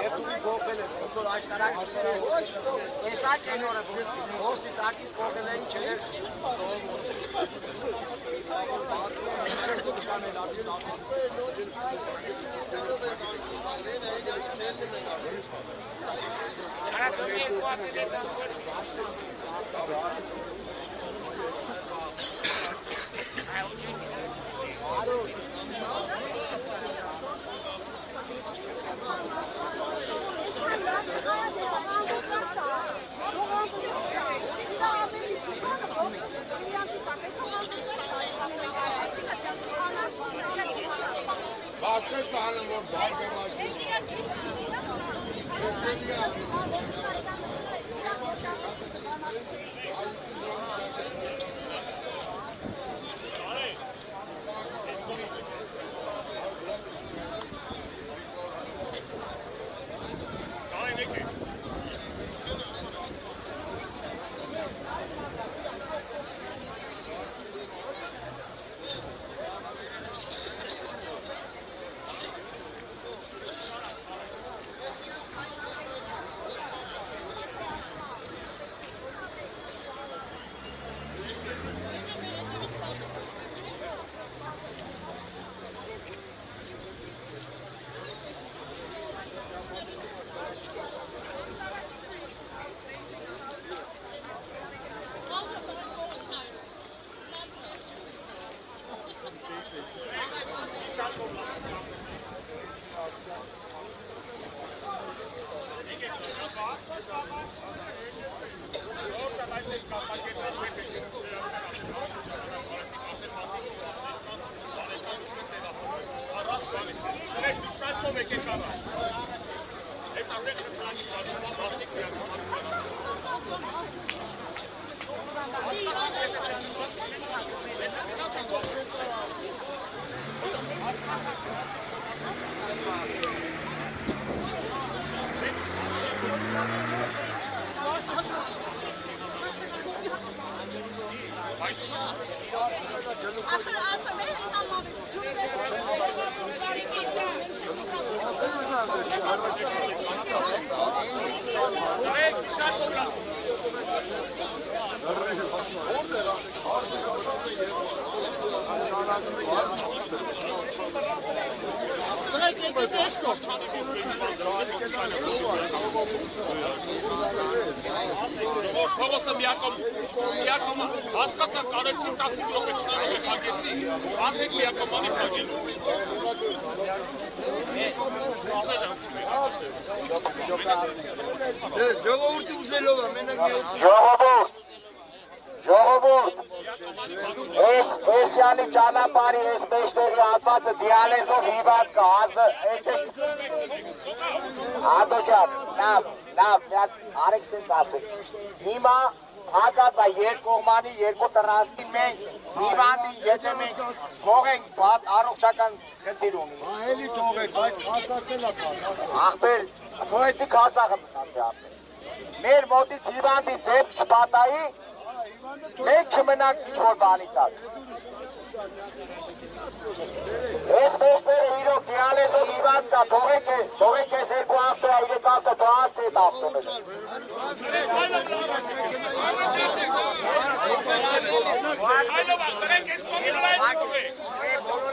Երդուի գողվել են, ոնցոր աշտարակ հացեր են, տեսակ են օրը, ոստի տակից գողվել են կերես Başka tane var, Փողոցը միակոմ հասկացան կարեցին 10 րոպե 20 րոպե փակեցի անցեք միակոմանի փակելու ժողովուրդը ուզելով է մենակ ժողովուրդ էսյանի ճանապարհի էս մեջտեղի հատվածը դիալեզով հիվանդ կա Ադոջան, լավ, արեք սենց ասեք հիմա հակած է երկ կողմանի երկու տրանսի մենք հիվանդի եթե մենք թողենք առողջական խնդիր ունի Ահելի թողեք, բայց քասակն է կա Ախպեր, քո հետի քասակը մտած է ապեր Մեր մոտից հիվանդի դեպք չպատայի մենք չմնանք ինչ-որ բանի տակ Ես մեջտեղը իրոք դիալեզով հիվանդ կա, թողեք ես երկու ավտոյա իրեք ավտո դոհանց տետ ավտոն է